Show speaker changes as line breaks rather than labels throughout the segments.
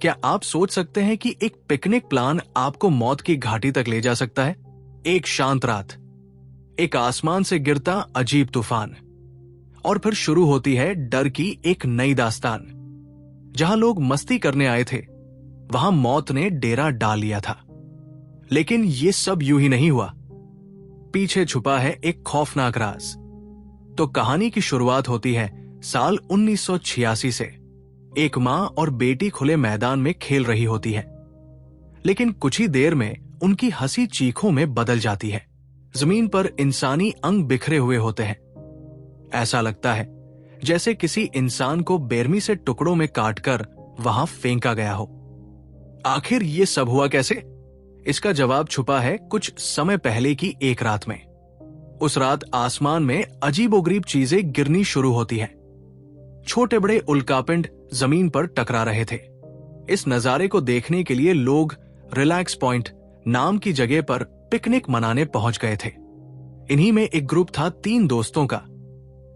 क्या आप सोच सकते हैं कि एक पिकनिक प्लान आपको मौत की घाटी तक ले जा सकता है? एक शांत रात, एक आसमान से गिरता अजीब तूफान, और फिर शुरू होती है डर की एक नई दास्तान। जहां लोग मस्ती करने आए थे, वहां मौत ने डेरा डाल लिया था। लेकिन ये सब यूं ही नहीं हुआ। पीछे छुपा है एक खौफनाक राज। तो कहानी की शुरुआत होती है साल 1986 से। एक मां और बेटी खुले मैदान में खेल रही होती है, लेकिन कुछ ही देर में उनकी हंसी चीखों में बदल जाती है। जमीन पर इंसानी अंग बिखरे हुए होते हैं। ऐसा लगता है जैसे किसी इंसान को बेरमी से टुकड़ों में काटकर वहां फेंका गया हो। आखिर ये सब हुआ कैसे? इसका जवाब छुपा है कुछ समय पहले की एक रात में। उस रात आसमान में अजीबोगरीब चीजें गिरनी शुरू होती हैं। छोटे बड़े उल्कापिंड जमीन पर टकरा रहे थे। इस नजारे को देखने के लिए लोग रिलैक्स पॉइंट नाम की जगह पर पिकनिक मनाने पहुंच गए थे। इन्हीं में एक ग्रुप था 3 दोस्तों का,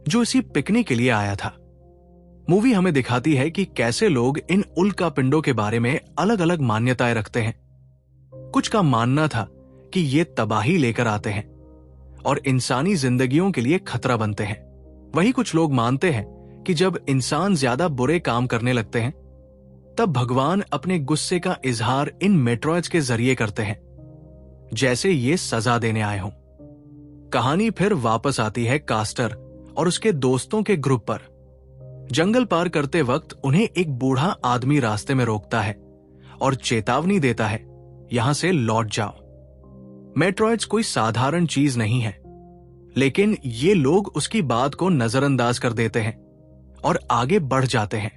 जो इसी पिकनिक के लिए आया था। मूवी हमें दिखाती है कि कैसे लोग इन उल्कापिंडों के बारे में अलग अलग मान्यताएं रखते हैं। कुछ का मानना था कि ये तबाही लेकर आते हैं और इंसानी जिंदगियों के लिए खतरा बनते हैं। वहीं कुछ लोग मानते हैं कि जब इंसान ज्यादा बुरे काम करने लगते हैं, तब भगवान अपने गुस्से का इजहार इन मेट्रॉइड्स के जरिए करते हैं, जैसे ये सजा देने आए हों। कहानी फिर वापस आती है कास्टर और उसके दोस्तों के ग्रुप पर। जंगल पार करते वक्त उन्हें एक बूढ़ा आदमी रास्ते में रोकता है और चेतावनी देता है, यहां से लौट जाओ। मेट्रॉइड्स कोई साधारण चीज नहीं है, लेकिन ये लोग उसकी बात को नजरअंदाज कर देते हैं और आगे बढ़ जाते हैं।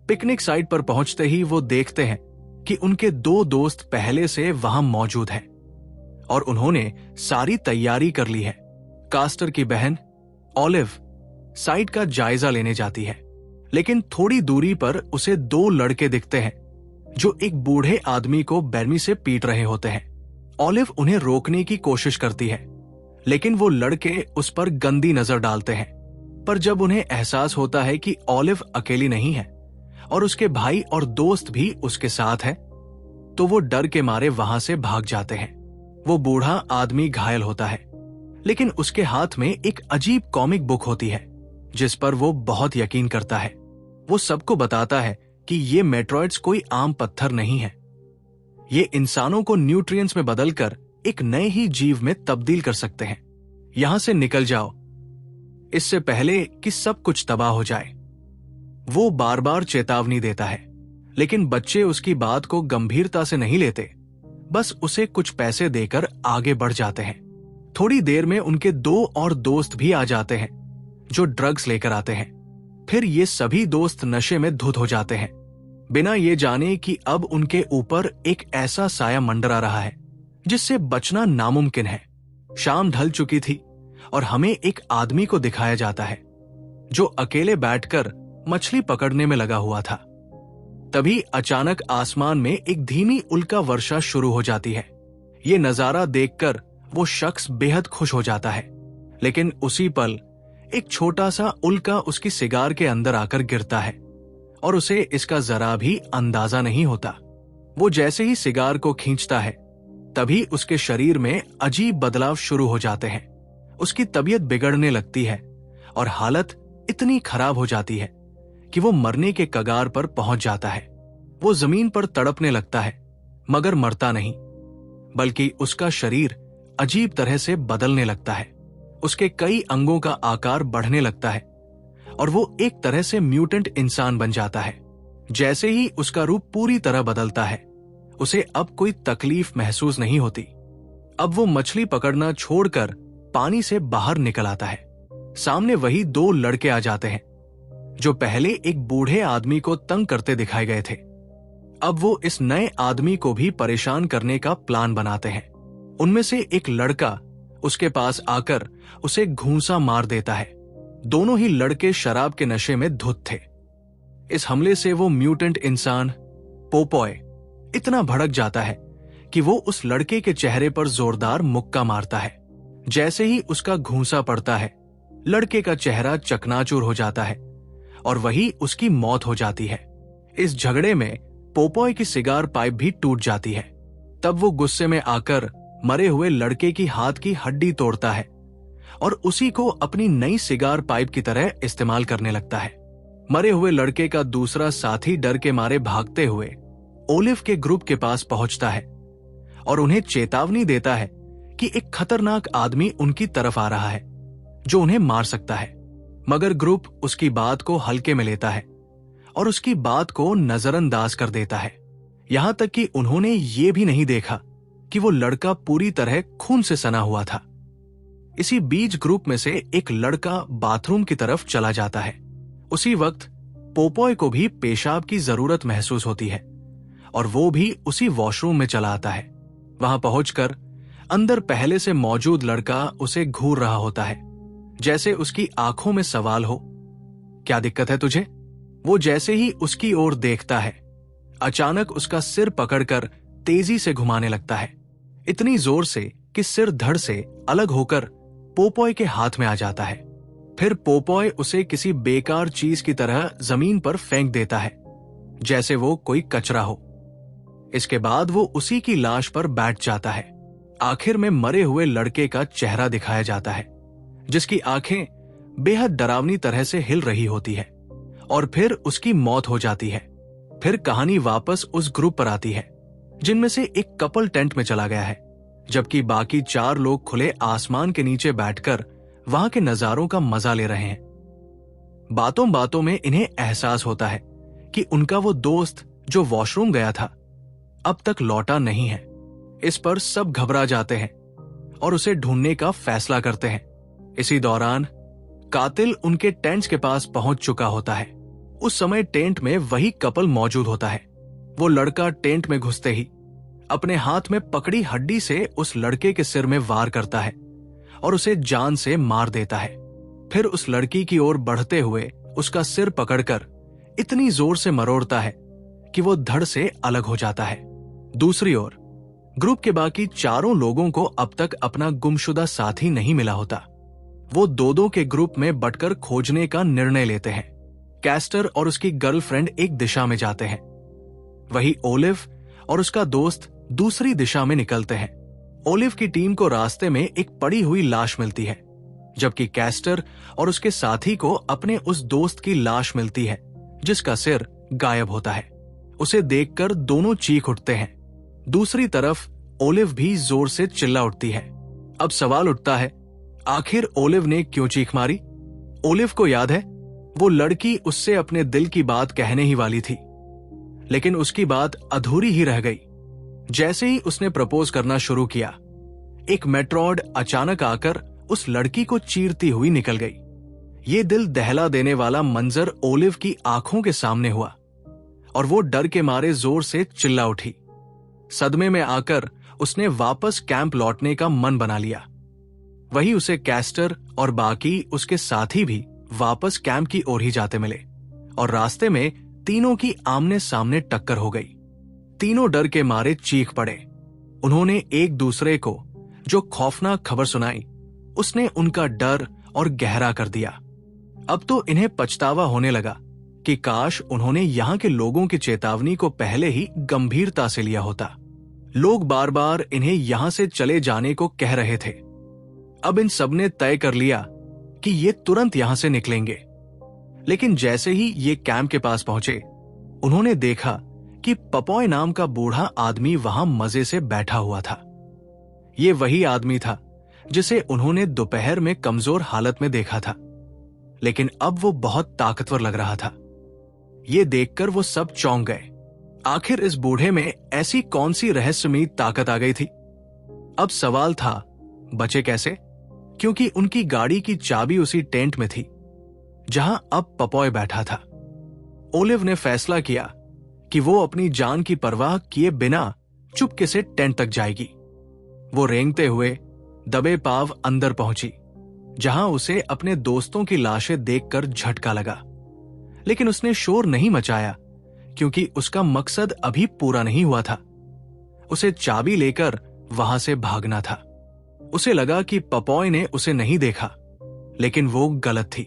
पिकनिक साइट पर पहुंचते ही वो देखते हैं कि उनके 2 दोस्त पहले से वहां मौजूद हैं और उन्होंने सारी तैयारी कर ली है। कास्टर की बहन ऑलिव साइट का जायजा लेने जाती है, लेकिन थोड़ी दूरी पर उसे 2 लड़के दिखते हैं जो एक बूढ़े आदमी को बेरमी से पीट रहे होते हैं। ऑलिव उन्हें रोकने की कोशिश करती है, लेकिन वो लड़के उस पर गंदी नजर डालते हैं। पर जब उन्हें एहसास होता है कि ऑलिव अकेली नहीं है और उसके भाई और दोस्त भी उसके साथ है, तो वो डर के मारे वहां से भाग जाते हैं। वो बूढ़ा आदमी घायल होता है, लेकिन उसके हाथ में एक अजीब कॉमिक बुक होती है जिस पर वो बहुत यकीन करता है। वो सबको बताता है कि ये मेट्रॉइड्स कोई आम पत्थर नहीं है। ये इंसानों को न्यूट्रिएंट्स में बदलकर एक नए ही जीव में तब्दील कर सकते हैं। यहां से निकल जाओ, इससे पहले कि सब कुछ तबाह हो जाए। वो बार बार चेतावनी देता है, लेकिन बच्चे उसकी बात को गंभीरता से नहीं लेते, बस उसे कुछ पैसे देकर आगे बढ़ जाते हैं। थोड़ी देर में उनके 2 और दोस्त भी आ जाते हैं जो ड्रग्स लेकर आते हैं। फिर ये सभी दोस्त नशे में धुत हो जाते हैं, बिना ये जाने कि अब उनके ऊपर एक ऐसा साया मंडरा रहा है जिससे बचना नामुमकिन है। शाम ढल चुकी थी और हमें एक आदमी को दिखाया जाता है जो अकेले बैठकर मछली पकड़ने में लगा हुआ था। तभी अचानक आसमान में एक धीमी उल्का वर्षा शुरू हो जाती है। ये नजारा देखकर वो शख्स बेहद खुश हो जाता है, लेकिन उसी पल एक छोटा सा उल्का उसकी सिगार के अंदर आकर गिरता है और उसे इसका जरा भी अंदाजा नहीं होता। वो जैसे ही सिगार को खींचता है, तभी उसके शरीर में अजीब बदलाव शुरू हो जाते हैं। उसकी तबीयत बिगड़ने लगती है और हालत इतनी खराब हो जाती है कि वो मरने के कगार पर पहुंच जाता है। वो जमीन पर तड़पने लगता है, मगर मरता नहीं, बल्कि उसका शरीर अजीब तरह से बदलने लगता है। उसके कई अंगों का आकार बढ़ने लगता है और वो एक तरह से म्यूटेंट इंसान बन जाता है। जैसे ही उसका रूप पूरी तरह बदलता है, उसे अब कोई तकलीफ महसूस नहीं होती। अब वो मछली पकड़ना छोड़कर पानी से बाहर निकल आता है। सामने वही 2 लड़के आ जाते हैं जो पहले एक बूढ़े आदमी को तंग करते दिखाए गए थे। अब वो इस नए आदमी को भी परेशान करने का प्लान बनाते हैं। उनमें से एक लड़का उसके पास आकर उसे घूंसा मार देता है। दोनों ही लड़के शराब के नशे में धुत थे। इस हमले से वो म्यूटेंट इंसान पोपॉय इतना भड़क जाता है कि वो उस लड़के के चेहरे पर जोरदार मुक्का मारता है। जैसे ही उसका घूंसा पड़ता है, लड़के का चेहरा चकनाचूर हो जाता है और वही उसकी मौत हो जाती है। इस झगड़े में पोपॉय की सिगार पाइप भी टूट जाती है। तब वो गुस्से में आकर मरे हुए लड़के की हाथ की हड्डी तोड़ता है और उसी को अपनी नई सिगार पाइप की तरह इस्तेमाल करने लगता है। मरे हुए लड़के का दूसरा साथी डर के मारे भागते हुए ओलिव के ग्रुप के पास पहुंचता है और उन्हें चेतावनी देता है कि एक खतरनाक आदमी उनकी तरफ आ रहा है जो उन्हें मार सकता है। मगर ग्रुप उसकी बात को हल्के में लेता है और उसकी बात को नजरअंदाज कर देता है, यहां तक कि उन्होंने ये भी नहीं देखा कि वो लड़का पूरी तरह खून से सना हुआ था। इसी बीच ग्रुप में से एक लड़का बाथरूम की तरफ चला जाता है। उसी वक्त पोपॉय को भी पेशाब की जरूरत महसूस होती है और वो भी उसी वॉशरूम में चला आता है। वहां पहुंचकर अंदर पहले से मौजूद लड़का उसे घूर रहा होता है, जैसे उसकी आंखों में सवाल हो, क्या दिक्कत है तुझे? वो जैसे ही उसकी ओर देखता है, अचानक उसका सिर पकड़कर तेजी से घुमाने लगता है, इतनी जोर से कि सिर धड़ से अलग होकर पोपॉय के हाथ में आ जाता है। फिर पोपॉय उसे किसी बेकार चीज की तरह जमीन पर फेंक देता है, जैसे वो कोई कचरा हो। इसके बाद वो उसी की लाश पर बैठ जाता है। आखिर में मरे हुए लड़के का चेहरा दिखाया जाता है, जिसकी आंखें बेहद डरावनी तरह से हिल रही होती है, और फिर उसकी मौत हो जाती है। फिर कहानी वापस उस ग्रुप पर आती है जिनमें से एक कपल टेंट में चला गया है, जबकि बाकी 4 लोग खुले आसमान के नीचे बैठकर वहां के नजारों का मजा ले रहे हैं। बातों बातों में इन्हें एहसास होता है कि उनका वो दोस्त जो वॉशरूम गया था अब तक लौटा नहीं है। इस पर सब घबरा जाते हैं और उसे ढूंढने का फैसला करते हैं। इसी दौरान कातिल उनके टेंट्स के पास पहुंच चुका होता है। उस समय टेंट में वही कपल मौजूद होता है। वो लड़का टेंट में घुसते ही अपने हाथ में पकड़ी हड्डी से उस लड़के के सिर में वार करता है और उसे जान से मार देता है। फिर उस लड़की की ओर बढ़ते हुए उसका सिर पकड़कर इतनी जोर से मरोड़ता है कि वो धड़ से अलग हो जाता है। दूसरी ओर ग्रुप के बाकी 4 लोगों को अब तक अपना गुमशुदा साथी नहीं मिला होता। वो 2-2 के ग्रुप में बंटकर खोजने का निर्णय लेते हैं। कैस्टर और उसकी गर्लफ्रेंड एक दिशा में जाते हैं, वही ओलिव और उसका दोस्त दूसरी दिशा में निकलते हैं। ओलिव की टीम को रास्ते में एक पड़ी हुई लाश मिलती है, जबकि कैस्टर और उसके साथी को अपने उस दोस्त की लाश मिलती है जिसका सिर गायब होता है। उसे देखकर दोनों चीख उठते हैं। दूसरी तरफ ओलिव भी जोर से चिल्ला उठती है। अब सवाल उठता है, आखिर ओलिव ने क्यों चीख मारी? ओलिव को याद है वो लड़की उससे अपने दिल की बात कहने ही वाली थी, लेकिन उसकी बात अधूरी ही रह गई। जैसे ही उसने प्रपोज करना शुरू किया, एक मेट्रॉड अचानक आकर उस लड़की को चीरती हुई निकल गई। ये दिल दहला देने वाला मंजर ओलिव की आंखों के सामने हुआ और वो डर के मारे जोर से चिल्ला उठी। सदमे में आकर उसने वापस कैंप लौटने का मन बना लिया। वही उसे कैस्टर और बाकी उसके साथी भी वापस कैंप की ओर ही जाते मिले और रास्ते में तीनों की आमने सामने टक्कर हो गई। तीनों डर के मारे चीख पड़े। उन्होंने एक दूसरे को जो खौफनाक खबर सुनाई, उसने उनका डर और गहरा कर दिया। अब तो इन्हें पछतावा होने लगा कि काश उन्होंने यहाँ के लोगों की चेतावनी को पहले ही गंभीरता से लिया होता। लोग बार बार इन्हें यहां से चले जाने को कह रहे थे। अब इन सबने तय कर लिया कि ये तुरंत यहां से निकलेंगे। लेकिन जैसे ही ये कैंप के पास पहुंचे, उन्होंने देखा कि पपॉय नाम का बूढ़ा आदमी वहां मजे से बैठा हुआ था। ये वही आदमी था जिसे उन्होंने दोपहर में कमजोर हालत में देखा था, लेकिन अब वो बहुत ताकतवर लग रहा था। ये देखकर वो सब चौंक गए। आखिर इस बूढ़े में ऐसी कौन सी रहस्यमयी ताकत आ गई थी? अब सवाल था, बचे कैसे? क्योंकि उनकी गाड़ी की चाबी उसी टेंट में थी जहां अब पपॉय बैठा था। ओलिव ने फैसला किया कि वो अपनी जान की परवाह किए बिना चुपके से टेंट तक जाएगी। वो रेंगते हुए दबे पांव अंदर पहुंची, जहां उसे अपने दोस्तों की लाशें देखकर झटका लगा। लेकिन उसने शोर नहीं मचाया क्योंकि उसका मकसद अभी पूरा नहीं हुआ था। उसे चाबी लेकर वहां से भागना था। उसे लगा कि पपॉय ने उसे नहीं देखा, लेकिन वो गलत थी।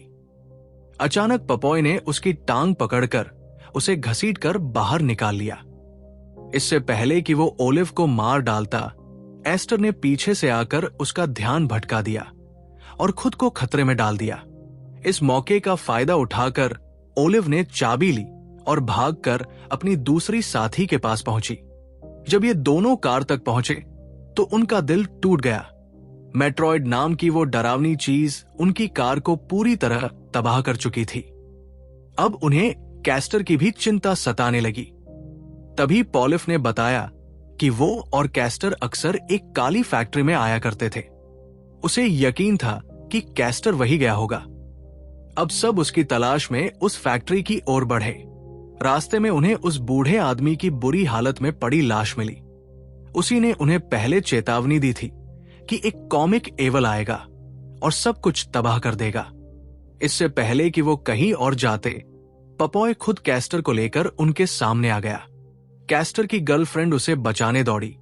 अचानक पपॉय ने उसकी टांग पकड़कर उसे घसीटकर बाहर निकाल लिया इससे पहले कि वो ओलिव को मार डालता, एस्टर ने पीछे से आकर उसका ध्यान भटका दिया और खुद को खतरे में डाल दिया। इस मौके का फायदा उठाकर ओलिव ने चाबी ली और भागकर अपनी दूसरी साथी के पास पहुंची। जब ये दोनों कार तक पहुंचे तो उनका दिल टूट गया। मेट्रॉयड नाम की वो डरावनी चीज उनकी कार को पूरी तरह तबाह कर चुकी थी। अब उन्हें कैस्टर की भी चिंता सताने लगी। तभी पॉलिफ ने बताया कि वो और कैस्टर अक्सर एक काली फैक्ट्री में आया करते थे। उसे यकीन था कि कैस्टर वही गया होगा। अब सब उसकी तलाश में उस फैक्ट्री की ओर बढ़े। रास्ते में उन्हें उस बूढ़े आदमी की बुरी हालत में पड़ी लाश मिली। उसी ने उन्हें पहले चेतावनी दी थी कि एक कॉमिक एवल आएगा और सब कुछ तबाह कर देगा। इससे पहले कि वो कहीं और जाते, पपॉय खुद कैस्टर को लेकर उनके सामने आ गया। कैस्टर की गर्लफ्रेंड उसे बचाने दौड़ी,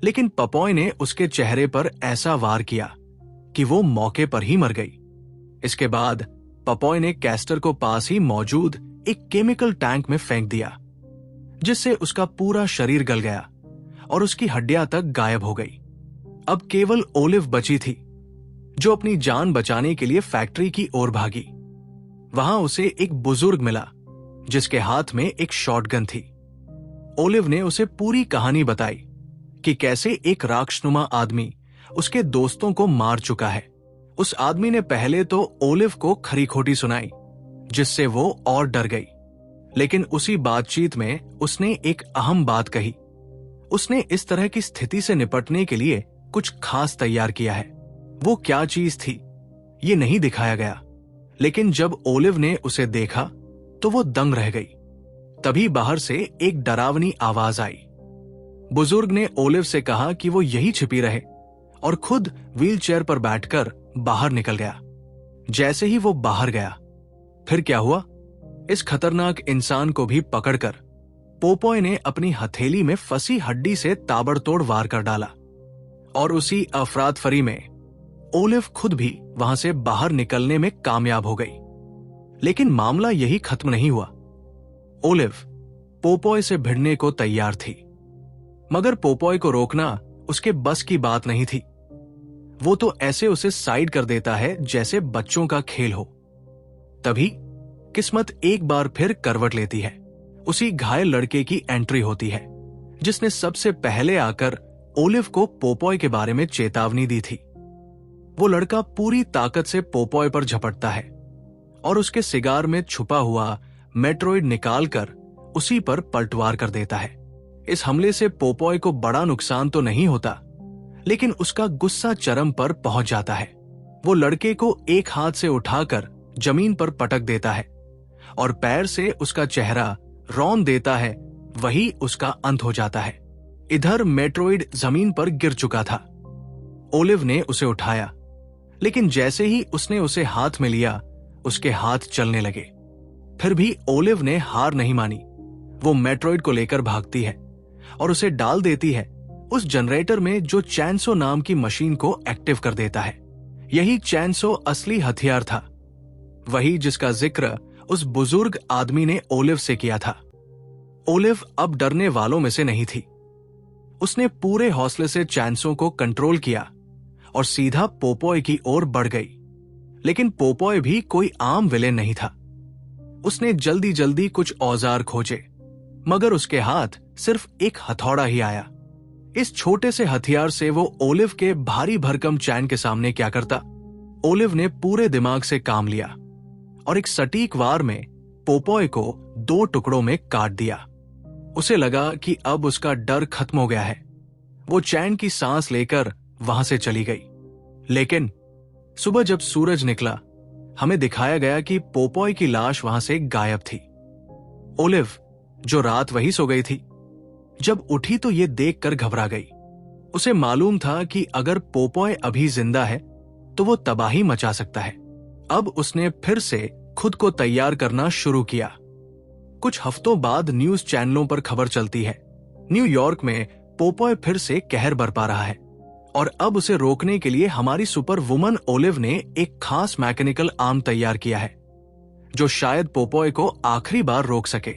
लेकिन पपॉय ने उसके चेहरे पर ऐसा वार किया कि वो मौके पर ही मर गई। इसके बाद पपॉय ने कैस्टर को पास ही मौजूद एक केमिकल टैंक में फेंक दिया, जिससे उसका पूरा शरीर गल गया और उसकी हड्डियां तक गायब हो गई। अब केवल ओलिव बची थी, जो अपनी जान बचाने के लिए फैक्ट्री की ओर भागी। वहां उसे एक बुजुर्ग मिला जिसके हाथ में एक शॉटगन थी। ओलिव ने उसे पूरी कहानी बताई कि कैसे एक राक्षसनुमा आदमी उसके दोस्तों को मार चुका है। उस आदमी ने पहले तो ओलिव को खरी खोटी सुनाई, जिससे वो और डर गई। लेकिन उसी बातचीत में उसने एक अहम बात कही। उसने इस तरह की स्थिति से निपटने के लिए कुछ खास तैयार किया है। वो क्या चीज थी ये नहीं दिखाया गया, लेकिन जब ओलिव ने उसे देखा तो वो दंग रह गई। तभी बाहर से एक डरावनी आवाज आई। बुजुर्ग ने ओलिव से कहा कि वो यही छिपी रहे और खुद व्हीलचेयर पर बैठकर बाहर निकल गया। जैसे ही वो बाहर गया, फिर क्या हुआ? इस खतरनाक इंसान को भी पकड़कर पोपॉय ने अपनी हथेली में फंसी हड्डी से ताबड़तोड़ वार कर डाला और उसी अफरात फरी में ओलिव खुद भी वहां से बाहर निकलने में कामयाब हो गई। लेकिन मामला यही खत्म नहीं हुआ। ओलिव पोपॉय से भिड़ने को तैयार थी, मगर पोपॉय को रोकना उसके बस की बात नहीं थी। वो तो ऐसे उसे साइड कर देता है जैसे बच्चों का खेल हो। तभी किस्मत एक बार फिर करवट लेती है। उसी घायल लड़के की एंट्री होती है जिसने सबसे पहले आकर ओलिव को पोपॉय के बारे में चेतावनी दी थी। वो लड़का पूरी ताकत से पोपॉय पर झपटता है और उसके सिगार में छुपा हुआ मेट्रॉयड निकालकर उसी पर पलटवार कर देता है। इस हमले से पोपॉय को बड़ा नुकसान तो नहीं होता, लेकिन उसका गुस्सा चरम पर पहुंच जाता है। वो लड़के को एक हाथ से उठाकर जमीन पर पटक देता है और पैर से उसका चेहरा रौंद देता है। वही उसका अंत हो जाता है। इधर मेट्रॉयड जमीन पर गिर चुका था। ओलिव ने उसे उठाया, लेकिन जैसे ही उसने उसे हाथ में लिया, उसके हाथ चलने लगे। फिर भी ओलिव ने हार नहीं मानी। वो मेट्रॉयड को लेकर भागती है और उसे डाल देती है उस जनरेटर में जो चैनसो नाम की मशीन को एक्टिव कर देता है। यही चैनसो असली हथियार था, वही जिसका जिक्र उस बुजुर्ग आदमी ने ओलिव से किया था। ओलिव अब डरने वालों में से नहीं थी। उसने पूरे हौसले से चैनसो को कंट्रोल किया और सीधा पोपॉय की ओर बढ़ गई। लेकिन पोपॉय भी कोई आम विलेन नहीं था। उसने जल्दी जल्दी कुछ औजार खोजे, मगर उसके हाथ सिर्फ एक हथौड़ा ही आया। इस छोटे से हथियार से वो ओलिव के भारी भरकम चैन के सामने क्या करता? ओलिव ने पूरे दिमाग से काम लिया और एक सटीक वार में पोपॉय को 2 टुकड़ों में काट दिया। उसे लगा कि अब उसका डर खत्म हो गया है। वो चैन की सांस लेकर वहां से चली गई। लेकिन सुबह जब सूरज निकला, हमें दिखाया गया कि पोपॉय की लाश वहां से गायब थी। ओलिव, जो रात वही सो गई थी, जब उठी तो ये देखकर घबरा गई। उसे मालूम था कि अगर पोपॉय अभी जिंदा है तो वो तबाही मचा सकता है। अब उसने फिर से खुद को तैयार करना शुरू किया। कुछ हफ्तों बाद न्यूज चैनलों पर खबर चलती है, न्यूयॉर्क में पोपॉय फिर से कहर बरपा रहा है और अब उसे रोकने के लिए हमारी सुपर वुमन ओलिव ने एक खास मैकेनिकल आर्म तैयार किया है जो शायद पोपॉय को आखिरी बार रोक सके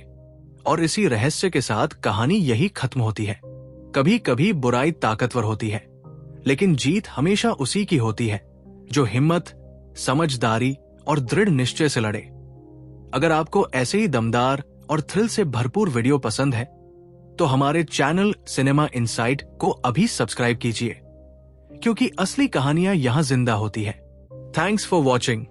और इसी रहस्य के साथ कहानी यही खत्म होती है। कभी कभी बुराई ताकतवर होती है, लेकिन जीत हमेशा उसी की होती है जो हिम्मत, समझदारी और दृढ़ निश्चय से लड़े। अगर आपको ऐसे ही दमदार और थ्रिल से भरपूर वीडियो पसंद है तो हमारे चैनल सिनेमा इनसाइट को अभी सब्सक्राइब कीजिए, क्योंकि असली कहानियां यहां जिंदा होती है। Thanks for watching.